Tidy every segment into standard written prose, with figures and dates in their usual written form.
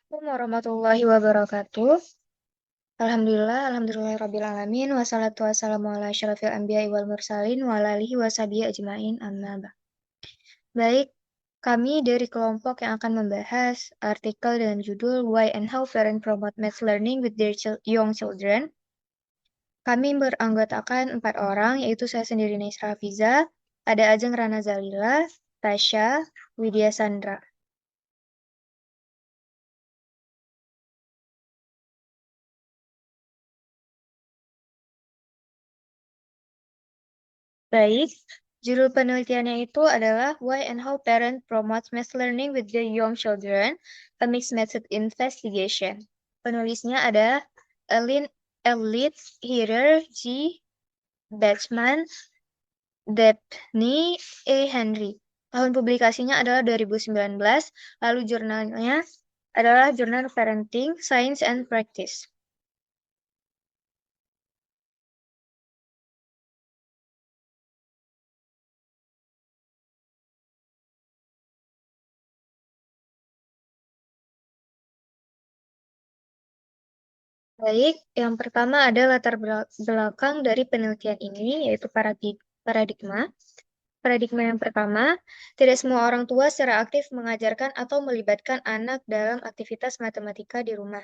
Assalamualaikum warahmatullahi wabarakatuh. Alhamdulillah rabbil alamin wassalatu wassalamu ala asyrafil anbiya'i wal mursalin wa ala alihi washabihi ajmain amma ba'd. Baik, kami dari kelompok yang akan membahas artikel dengan judul Why and How Parents Promote Math Learning with Their Young Children. Kami beranggotakan 4 orang, yaitu saya sendiri Naisra Hafiza, ada Ajeng Rana Zalila, Tasya, Widya Sandra. Baik, judul penelitiannya itu adalah Why and How Parents Promote Math Learning with Their Young Children, a Mixed Method Investigation. Penulisnya ada Elite Hearer G. Batchman, Daphne E. Henry. Tahun publikasinya adalah 2019, lalu jurnalnya adalah Jurnal Parenting, Science and Practice. Baik, yang pertama ada latar belakang dari penelitian ini, yaitu paradigma. Paradigma yang pertama, tidak semua orang tua secara aktif mengajarkan atau melibatkan anak dalam aktivitas matematika di rumah.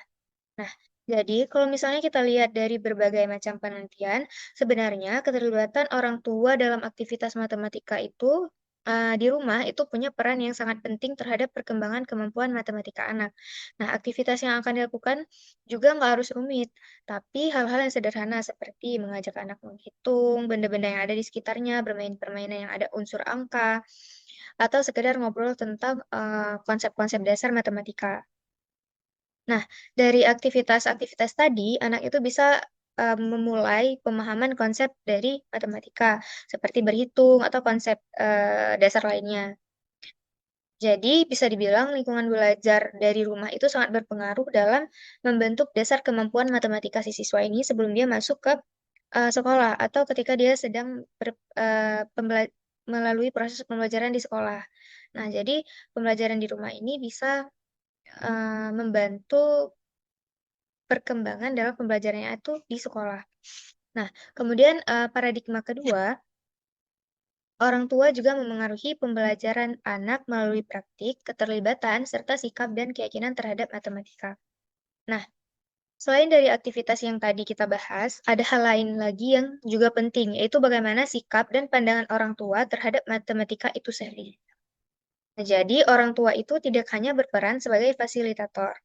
Nah, jadi kalau misalnya kita lihat dari berbagai macam penelitian, sebenarnya keterlibatan orang tua dalam aktivitas matematika itu di rumah itu punya peran yang sangat penting terhadap perkembangan kemampuan matematika anak. Nah, aktivitas yang akan dilakukan juga nggak harus rumit, tapi hal-hal yang sederhana seperti mengajak anak menghitung benda-benda yang ada di sekitarnya, bermain permainan yang ada unsur angka, atau sekedar ngobrol tentang konsep-konsep dasar matematika. Nah, dari aktivitas-aktivitas tadi, anak itu bisa memulai pemahaman konsep dari matematika, seperti berhitung atau konsep dasar lainnya. Jadi, bisa dibilang lingkungan belajar dari rumah itu sangat berpengaruh dalam membentuk dasar kemampuan matematika si siswa ini sebelum dia masuk ke sekolah atau ketika dia sedang melalui proses pembelajaran di sekolah. Nah, jadi pembelajaran di rumah ini bisa membantu perkembangan dalam pembelajarannya itu di sekolah. Nah, kemudian paradigma kedua, orang tua juga memengaruhi pembelajaran anak melalui praktik, keterlibatan, serta sikap dan keyakinan terhadap matematika. Nah, selain dari aktivitas yang tadi kita bahas, ada hal lain lagi yang juga penting, yaitu bagaimana sikap dan pandangan orang tua terhadap matematika itu sendiri. Nah, jadi, orang tua itu tidak hanya berperan sebagai fasilitator,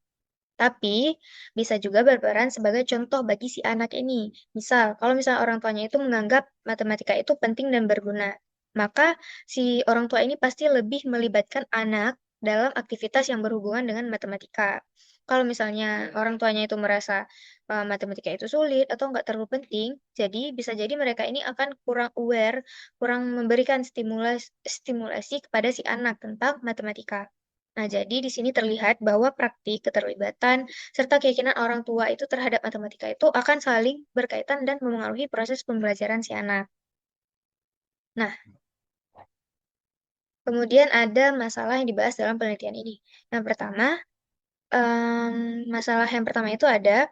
tapi bisa juga berperan sebagai contoh bagi si anak ini. Misal, kalau misalnya orang tuanya itu menganggap matematika itu penting dan berguna, maka si orang tua ini pasti lebih melibatkan anak dalam aktivitas yang berhubungan dengan matematika. Kalau misalnya orang tuanya itu merasa matematika itu sulit atau nggak terlalu penting, jadi bisa jadi mereka ini akan kurang aware, kurang memberikan stimulasi kepada si anak tentang matematika. Nah, jadi di sini terlihat bahwa praktik, keterlibatan, serta keyakinan orang tua itu terhadap matematika itu akan saling berkaitan dan memengaruhi proses pembelajaran si anak. Nah, kemudian ada masalah yang dibahas dalam penelitian ini. Yang pertama, masalah yang pertama itu ada,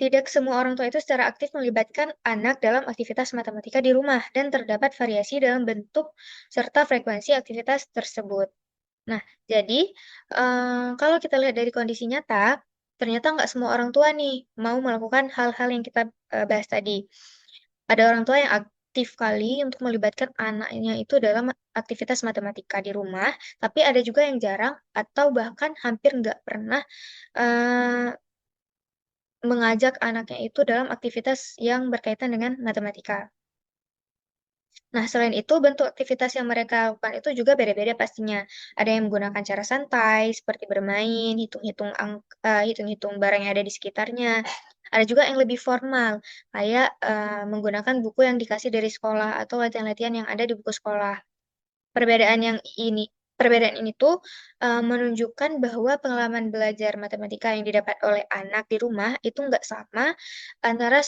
tidak semua orang tua itu secara aktif melibatkan anak dalam aktivitas matematika di rumah, dan terdapat variasi dalam bentuk serta frekuensi aktivitas tersebut. Nah, jadi kalau kita lihat dari kondisi nyata, ternyata nggak semua orang tua nih mau melakukan hal-hal yang kita bahas tadi. Ada orang tua yang aktif kali untuk melibatkan anaknya itu dalam aktivitas matematika di rumah, tapi ada juga yang jarang atau bahkan hampir nggak pernah eh, mengajak anaknya itu dalam aktivitas yang berkaitan dengan matematika. Nah, selain itu, bentuk aktivitas yang mereka lakukan itu juga beda-beda pastinya. Ada yang menggunakan cara santai, seperti bermain, hitung-hitung barang yang ada di sekitarnya. Ada juga yang lebih formal, kayak menggunakan buku yang dikasih dari sekolah atau latihan-latihan yang ada di buku sekolah. Perbedaan yang ini, perbedaan ini tuh menunjukkan bahwa pengalaman belajar matematika yang didapat oleh anak di rumah itu nggak sama antara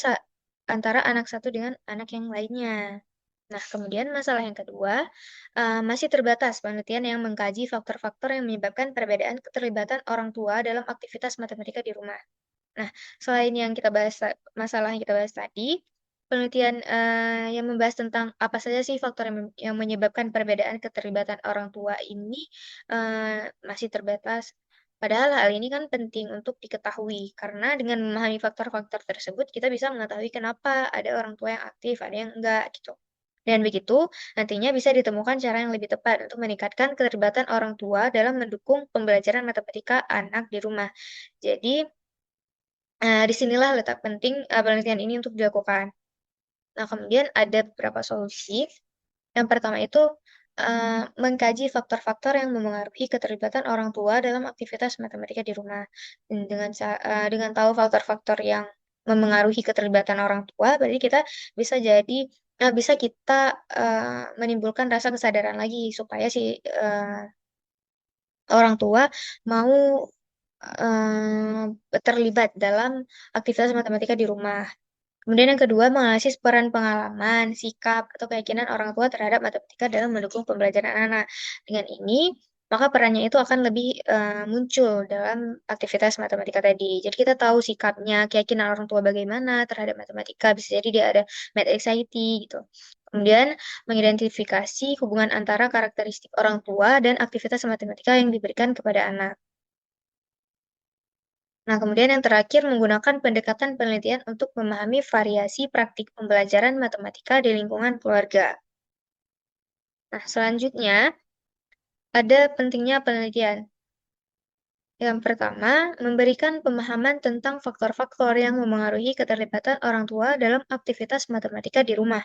antara anak satu dengan anak yang lainnya. Nah, kemudian masalah yang kedua, masih terbatas penelitian yang mengkaji faktor-faktor yang menyebabkan perbedaan keterlibatan orang tua dalam aktivitas matematika di rumah. Nah, selain yang kita bahas masalah yang kita bahas tadi, penelitian, yang membahas tentang apa saja sih faktor yang menyebabkan perbedaan keterlibatan orang tua ini, masih terbatas. Padahal hal ini kan penting untuk diketahui, karena dengan memahami faktor-faktor tersebut, kita bisa mengetahui kenapa ada orang tua yang aktif, ada yang enggak, gitu. Dan begitu, nantinya bisa ditemukan cara yang lebih tepat untuk meningkatkan keterlibatan orang tua dalam mendukung pembelajaran matematika anak di rumah. Jadi, di sinilah letak penting, penelitian ini untuk dilakukan. Nah, kemudian ada beberapa solusi. Yang pertama itu, mengkaji faktor-faktor yang memengaruhi keterlibatan orang tua dalam aktivitas matematika di rumah. Dengan tahu faktor-faktor yang memengaruhi keterlibatan orang tua, berarti kita bisa jadi bisa kita, menimbulkan rasa kesadaran lagi supaya si, orang tua mau, terlibat dalam aktivitas matematika di rumah. Kemudian yang kedua, menganalisis peran pengalaman, sikap, atau keyakinan orang tua terhadap matematika dalam mendukung pembelajaran anak. Dengan ini, maka perannya itu akan lebih muncul dalam aktivitas matematika tadi. Jadi kita tahu sikapnya, keyakinan orang tua bagaimana terhadap matematika. Bisa jadi dia ada math anxiety gitu. Kemudian mengidentifikasi hubungan antara karakteristik orang tua dan aktivitas matematika yang diberikan kepada anak. Nah, kemudian yang terakhir menggunakan pendekatan penelitian untuk memahami variasi praktik pembelajaran matematika di lingkungan keluarga. Nah, selanjutnya ada pentingnya penelitian. Yang pertama, memberikan pemahaman tentang faktor-faktor yang memengaruhi keterlibatan orang tua dalam aktivitas matematika di rumah.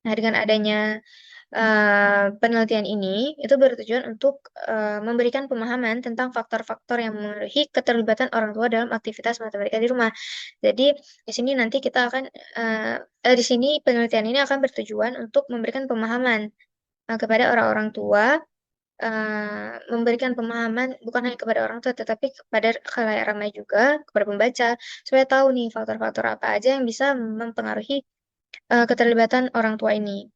Nah, dengan adanya penelitian ini itu bertujuan untuk memberikan pemahaman tentang faktor-faktor yang memengaruhi keterlibatan orang tua dalam aktivitas matematika di rumah. Jadi di sini nanti kita akan di sini penelitian ini akan bertujuan untuk memberikan pemahaman kepada orang-orang tua, memberikan pemahaman bukan hanya kepada orang tua tetapi kepada khalayak ramai juga, kepada pembaca, supaya tahu nih faktor-faktor apa aja yang bisa mempengaruhi keterlibatan orang tua ini.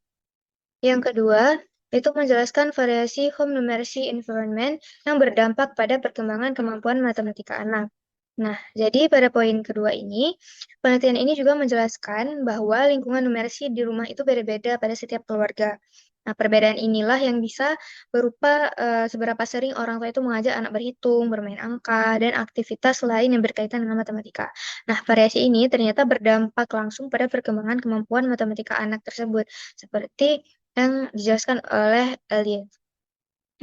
Yang kedua, itu menjelaskan variasi home numeracy environment yang berdampak pada perkembangan kemampuan matematika anak. Nah, jadi pada poin kedua ini, penelitian ini juga menjelaskan bahwa lingkungan numeracy di rumah itu beda-beda pada setiap keluarga. Nah, perbedaan inilah yang bisa berupa seberapa sering orang tua itu mengajak anak berhitung, bermain angka, dan aktivitas lain yang berkaitan dengan matematika. Nah, variasi ini ternyata berdampak langsung pada perkembangan kemampuan matematika anak tersebut, seperti yang dijelaskan oleh Elliot.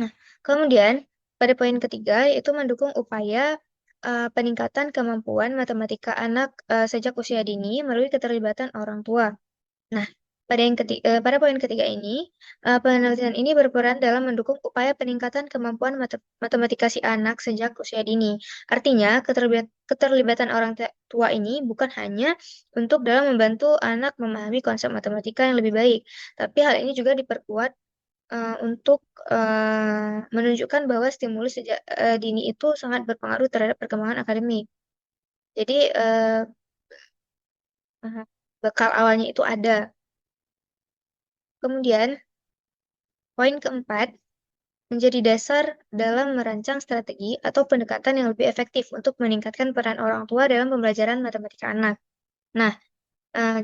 Nah, kemudian pada poin ketiga yaitu mendukung upaya peningkatan kemampuan matematika anak sejak usia dini melalui keterlibatan orang tua. Nah, pada poin ketiga ini, penelitian ini berperan dalam mendukung upaya peningkatan kemampuan matematika si anak sejak usia dini. Artinya, keterlibatan orang tua ini bukan hanya untuk dalam membantu anak memahami konsep matematika yang lebih baik, tapi hal ini juga diperkuat untuk menunjukkan bahwa stimulus sejak dini itu sangat berpengaruh terhadap perkembangan akademik. Jadi, bekal awalnya itu ada. Kemudian, poin keempat, menjadi dasar dalam merancang strategi atau pendekatan yang lebih efektif untuk meningkatkan peran orang tua dalam pembelajaran matematika anak. Nah,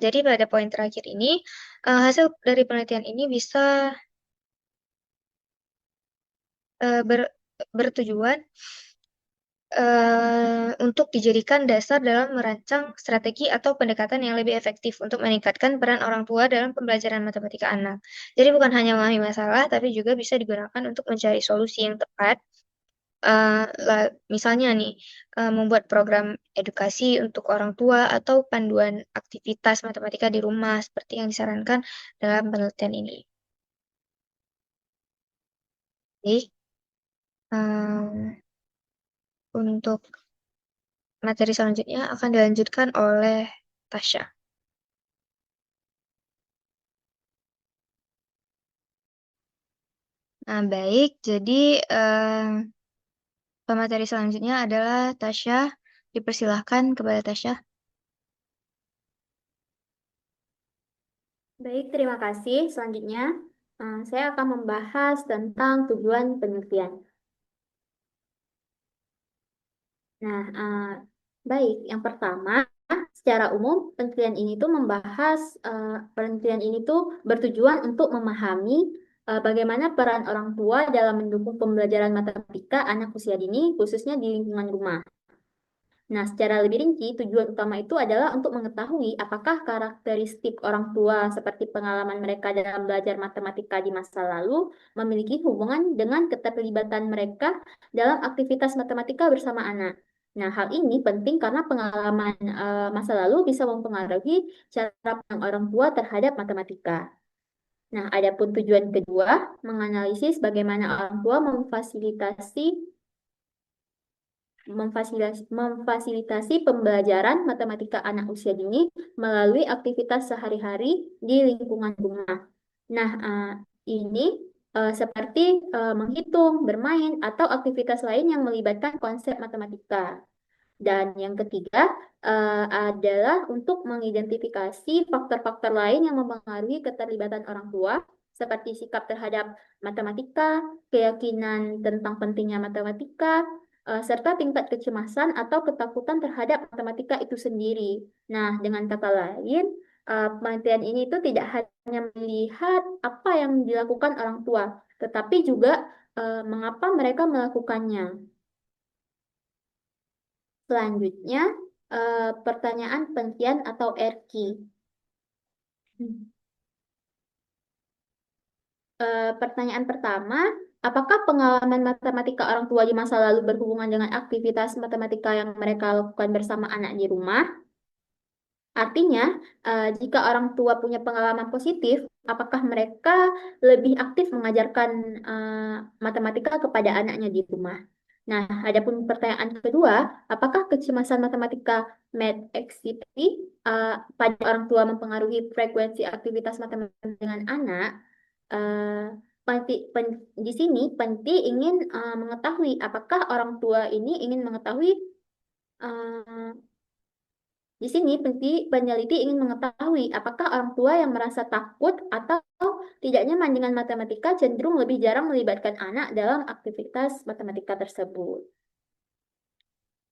jadi pada poin terakhir ini, hasil dari penelitian ini bisa bertujuan untuk dijadikan dasar dalam merancang strategi atau pendekatan yang lebih efektif untuk meningkatkan peran orang tua dalam pembelajaran matematika anak. Jadi bukan hanya memahami masalah, tapi juga bisa digunakan untuk mencari solusi yang tepat. Misalnya nih, membuat program edukasi untuk orang tua atau panduan aktivitas matematika di rumah seperti yang disarankan dalam penelitian ini. Jadi, untuk materi selanjutnya akan dilanjutkan oleh Tasya. Nah, baik. Jadi, pemateri selanjutnya adalah Tasya. Dipersilahkan kepada Tasya. Baik, terima kasih. Selanjutnya, saya akan membahas tentang tujuan penelitian. Nah, baik. Yang pertama, secara umum penelitian ini tuh bertujuan untuk memahami bagaimana peran orang tua dalam mendukung pembelajaran matematika anak usia dini, khususnya di lingkungan rumah. Nah, secara lebih rinci, tujuan utama itu adalah untuk mengetahui apakah karakteristik orang tua seperti pengalaman mereka dalam belajar matematika di masa lalu memiliki hubungan dengan keterlibatan mereka dalam aktivitas matematika bersama anak. Nah, hal ini penting karena pengalaman masa lalu bisa mempengaruhi cara pandang orang tua terhadap matematika. Nah, adapun tujuan kedua, menganalisis bagaimana orang tua memfasilitasi pembelajaran matematika anak usia dini melalui aktivitas sehari-hari di lingkungan rumah. Nah, ini seperti menghitung, bermain, atau aktivitas lain yang melibatkan konsep matematika. Dan yang ketiga adalah untuk mengidentifikasi faktor-faktor lain yang mempengaruhi keterlibatan orang tua, seperti sikap terhadap matematika, keyakinan tentang pentingnya matematika, serta tingkat kecemasan atau ketakutan terhadap matematika itu sendiri. Nah, dengan kata lain, penelitian ini itu tidak hanya melihat apa yang dilakukan orang tua, tetapi juga mengapa mereka melakukannya. Selanjutnya, pertanyaan penelitian atau RQ. Pertanyaan pertama, apakah pengalaman matematika orang tua di masa lalu berhubungan dengan aktivitas matematika yang mereka lakukan bersama anak di rumah? Artinya, jika orang tua punya pengalaman positif, apakah mereka lebih aktif mengajarkan matematika kepada anaknya di rumah? Nah, adapun pertanyaan kedua, apakah kecemasan matematika math anxiety pada orang tua mempengaruhi frekuensi aktivitas matematika dengan anak? Eh, di sini penting ingin mengetahui apakah orang tua ini ingin mengetahui eh, di sini peneliti ingin mengetahui apakah orang tua yang merasa takut atau tidak nyaman dengan matematika cenderung lebih jarang melibatkan anak dalam aktivitas matematika tersebut.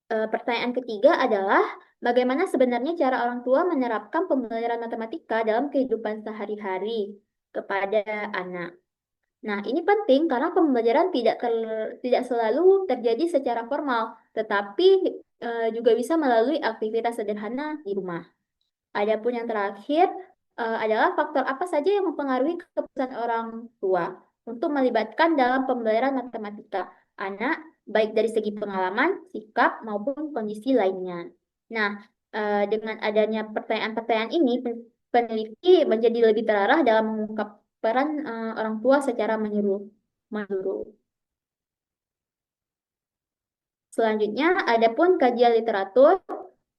Pertanyaan ketiga adalah bagaimana sebenarnya cara orang tua menerapkan pembelajaran matematika dalam kehidupan sehari-hari kepada anak. Nah, ini penting karena pembelajaran tidak selalu terjadi secara formal, tetapi juga bisa melalui aktivitas sederhana di rumah. Adapun yang terakhir adalah faktor apa saja yang mempengaruhi keputusan orang tua untuk melibatkan dalam pembelajaran matematika anak, baik dari segi pengalaman, sikap, maupun kondisi lainnya. Nah, dengan adanya pertanyaan-pertanyaan ini, peneliti menjadi lebih terarah dalam mengungkap peran orang tua secara menyeluruh. Selanjutnya, adapun kajian literatur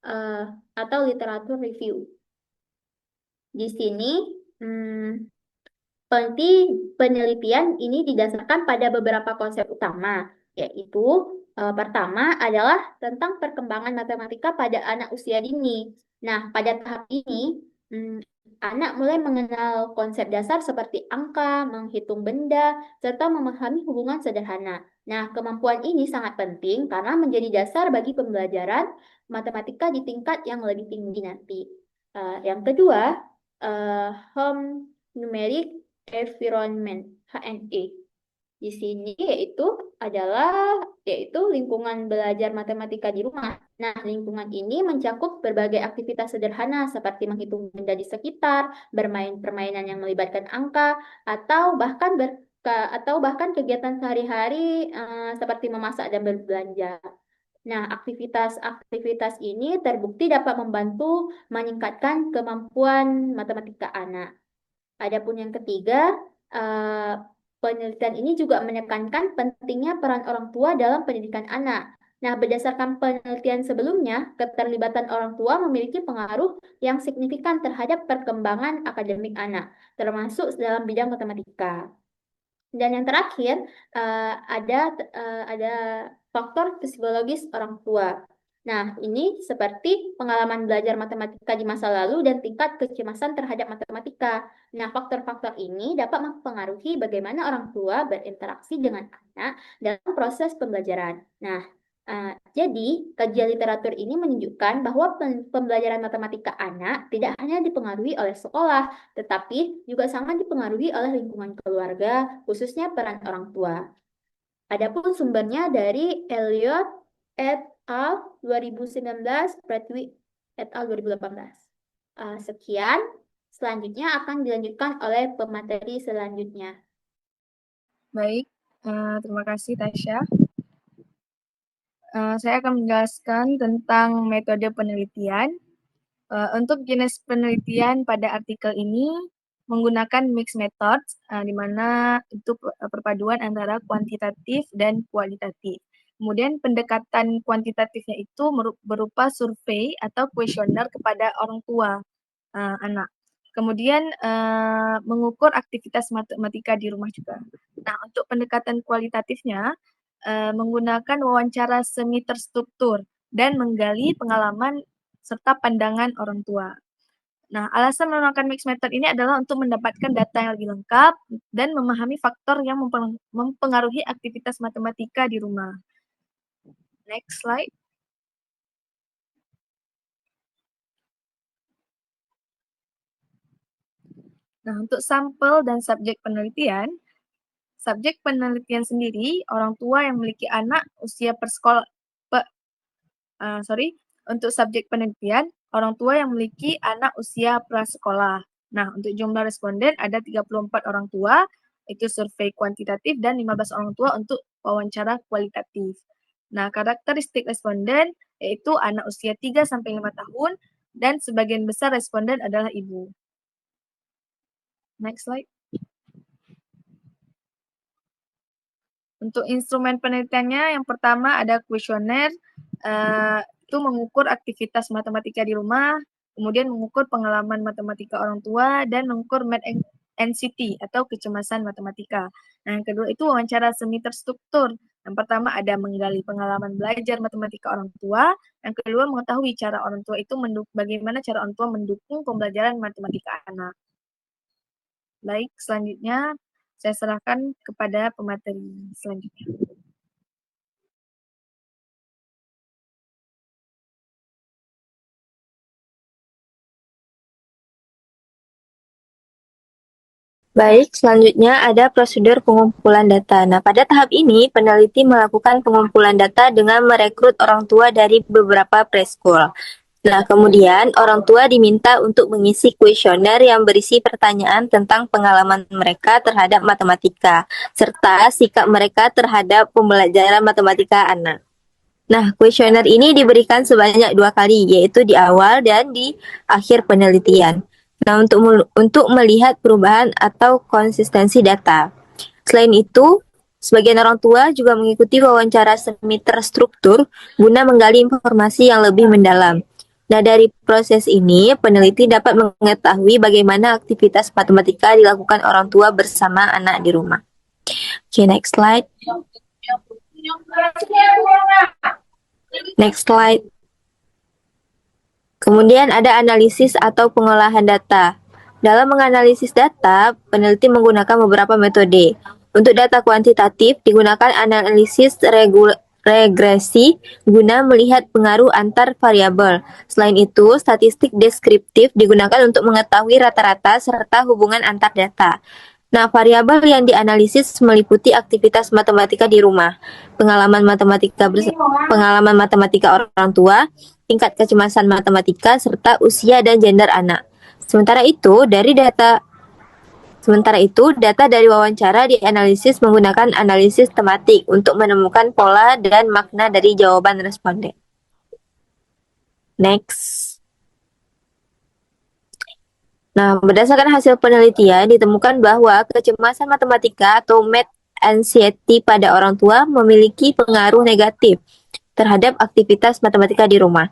eh, atau literatur review. Di sini, hmm, penelitian ini didasarkan pada beberapa konsep utama, yaitu pertama adalah tentang perkembangan matematika pada anak usia dini. Nah, pada tahap ini, hmm, anak mulai mengenal konsep dasar seperti angka, menghitung benda, serta memahami hubungan sederhana. Nah, kemampuan ini sangat penting karena menjadi dasar bagi pembelajaran matematika di tingkat yang lebih tinggi nanti. Yang kedua, home numeric environment HNE. Di sini yaitu lingkungan belajar matematika di rumah. Nah, lingkungan ini mencakup berbagai aktivitas sederhana seperti menghitung benda di sekitar, bermain permainan yang melibatkan angka, atau bahkan kegiatan sehari-hari seperti memasak dan berbelanja. Nah, aktivitas-aktivitas ini terbukti dapat membantu meningkatkan kemampuan matematika anak. Adapun yang ketiga, eh, penelitian ini juga menekankan pentingnya peran orang tua dalam pendidikan anak. Nah, berdasarkan penelitian sebelumnya, keterlibatan orang tua memiliki pengaruh yang signifikan terhadap perkembangan akademik anak, termasuk dalam bidang matematika. Dan yang terakhir, ada faktor psikologis orang tua. Nah, ini seperti pengalaman belajar matematika di masa lalu dan tingkat kecemasan terhadap matematika. Nah, faktor-faktor ini dapat mempengaruhi bagaimana orang tua berinteraksi dengan anak dalam proses pembelajaran. Nah, jadi kajian literatur ini menunjukkan bahwa pembelajaran matematika anak tidak hanya dipengaruhi oleh sekolah, tetapi juga sangat dipengaruhi oleh lingkungan keluarga, khususnya peran orang tua. Adapun sumbernya dari Elliot et al. 2019, Bradwick et al. 2018. Sekian, selanjutnya akan dilanjutkan oleh pemateri selanjutnya. Baik, terima kasih Tasya. Saya akan menjelaskan tentang metode penelitian. Untuk jenis penelitian pada artikel ini menggunakan mixed method, di mana itu perpaduan antara kuantitatif dan kualitatif. Kemudian pendekatan kuantitatifnya itu berupa survei atau kuesioner kepada orang tua anak. Kemudian mengukur aktivitas matematika di rumah juga. Nah, untuk pendekatan kualitatifnya menggunakan wawancara semi terstruktur dan menggali pengalaman serta pandangan orang tua. Nah, alasan menggunakan mixed method ini adalah untuk mendapatkan data yang lebih lengkap dan memahami faktor yang mempengaruhi aktivitas matematika di rumah. Next slide. Nah, untuk sampel dan subjek penelitian sendiri, orang tua yang memiliki anak usia untuk subjek penelitian, orang tua yang memiliki anak usia prasekolah. Nah, untuk jumlah responden ada 34 orang tua, itu survei kuantitatif, dan 15 orang tua untuk wawancara kualitatif. Nah, karakteristik responden yaitu anak usia 3-5 tahun, dan sebagian besar responden adalah ibu. Next slide. Untuk instrumen penelitiannya, yang pertama ada kuesioner, itu mengukur aktivitas matematika di rumah, kemudian mengukur pengalaman matematika orang tua, dan mengukur NCT atau kecemasan matematika. Nah, yang kedua itu wawancara semi terstruktur. Yang pertama ada menggali pengalaman belajar matematika orang tua, yang kedua mengetahui cara orang tua itu bagaimana cara orang tua mendukung pembelajaran matematika anak. Baik, selanjutnya saya serahkan kepada pemateri selanjutnya. Baik, selanjutnya ada prosedur pengumpulan data. Nah, pada tahap ini, peneliti melakukan pengumpulan data dengan merekrut orang tua dari beberapa preschool. Nah, kemudian orang tua diminta untuk mengisi kuesioner yang berisi pertanyaan tentang pengalaman mereka terhadap matematika, serta sikap mereka terhadap pembelajaran matematika anak. Nah, kuesioner ini diberikan sebanyak 2 kali, yaitu di awal dan di akhir penelitian. Nah, untuk melihat perubahan atau konsistensi data. Selain itu, sebagian orang tua juga mengikuti wawancara semi terstruktur guna menggali informasi yang lebih mendalam. Nah, dari proses ini, peneliti dapat mengetahui bagaimana aktivitas matematika dilakukan orang tua bersama anak di rumah. Oke, next slide. Next slide. Kemudian ada analisis atau pengolahan data. Dalam menganalisis data, peneliti menggunakan beberapa metode. Untuk data kuantitatif, digunakan analisis regresi guna melihat pengaruh antar variabel. Selain itu, statistik deskriptif digunakan untuk mengetahui rata-rata serta hubungan antar data. Nah, variabel yang dianalisis meliputi aktivitas matematika di rumah, pengalaman matematika orang tua, tingkat kecemasan matematika, serta usia dan gender anak. Sementara itu, data dari wawancara dianalisis menggunakan analisis tematik untuk menemukan pola dan makna dari jawaban responden. Next. Nah, berdasarkan hasil penelitian, ditemukan bahwa kecemasan matematika atau math anxiety pada orang tua memiliki pengaruh negatif terhadap aktivitas matematika di rumah.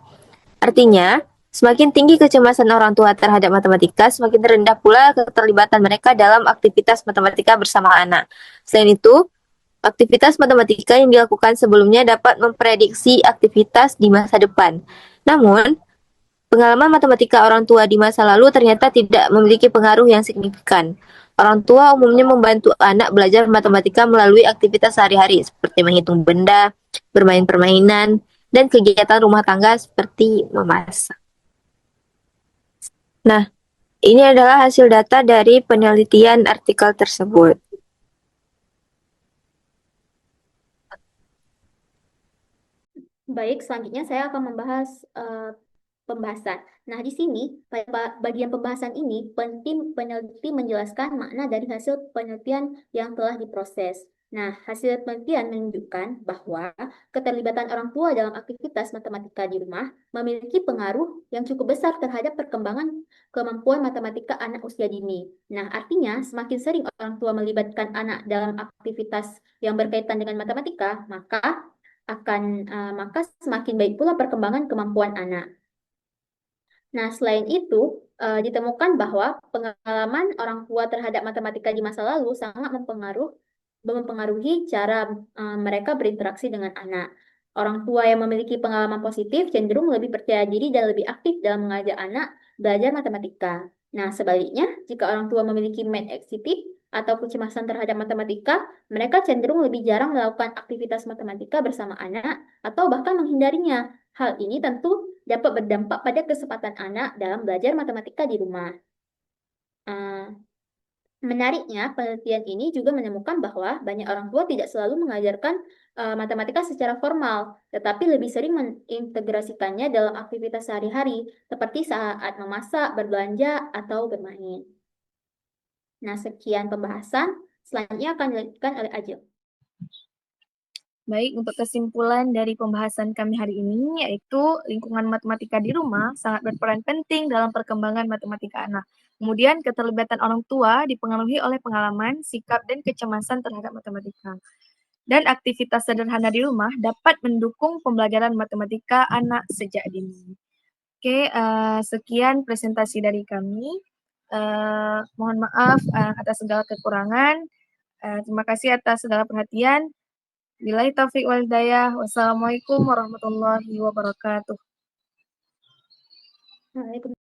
Artinya, semakin tinggi kecemasan orang tua terhadap matematika, semakin rendah pula keterlibatan mereka dalam aktivitas matematika bersama anak. Selain itu, Aktivitas matematika yang dilakukan sebelumnya dapat memprediksi aktivitas di masa depan. Namun, pengalaman matematika orang tua di masa lalu ternyata tidak memiliki pengaruh yang signifikan. Orang tua umumnya membantu anak belajar matematika melalui aktivitas sehari-hari seperti menghitung benda, bermain permainan, dan kegiatan rumah tangga seperti memasak. Nah, ini adalah hasil data dari penelitian artikel tersebut. Baik, selanjutnya saya akan membahas pembahasan. Nah, di sini pada bagian pembahasan ini peneliti menjelaskan makna dari hasil penelitian yang telah diproses. Nah, hasil penelitian menunjukkan bahwa keterlibatan orang tua dalam aktivitas matematika di rumah memiliki pengaruh yang cukup besar terhadap perkembangan kemampuan matematika anak usia dini. Nah, artinya semakin sering orang tua melibatkan anak dalam aktivitas yang berkaitan dengan matematika, maka semakin baik pula perkembangan kemampuan anak. Nah, selain itu, ditemukan bahwa pengalaman orang tua terhadap matematika di masa lalu sangat mempengaruhi cara mereka berinteraksi dengan anak. Orang tua yang memiliki pengalaman positif cenderung lebih percaya diri dan lebih aktif dalam mengajak anak belajar matematika. Nah, sebaliknya, jika orang tua memiliki mind anxiety atau kecemasan terhadap matematika, mereka cenderung lebih jarang melakukan aktivitas matematika bersama anak atau bahkan menghindarinya. Hal ini tentu dapat berdampak pada kesempatan anak dalam belajar matematika di rumah. Menariknya, penelitian ini juga menemukan bahwa banyak orang tua tidak selalu mengajarkan matematika secara formal, tetapi lebih sering mengintegrasikannya dalam aktivitas sehari-hari, seperti saat memasak, berbelanja, atau bermain. Nah, sekian pembahasan. Selanjutnya akan dilanjutkan oleh Ajil. Baik, untuk kesimpulan dari pembahasan kami hari ini, yaitu lingkungan matematika di rumah sangat berperan penting dalam perkembangan matematika anak. Kemudian, keterlibatan orang tua dipengaruhi oleh pengalaman, sikap, dan kecemasan terhadap matematika. Dan aktivitas sederhana di rumah dapat mendukung pembelajaran matematika anak sejak dini. Oke, sekian presentasi dari kami. Mohon maaf atas segala kekurangan. Terima kasih atas segala perhatian. Billahi taufiq wal hidayah. Wassalamualaikum warahmatullahi wabarakatuh. Waalaikumsalam.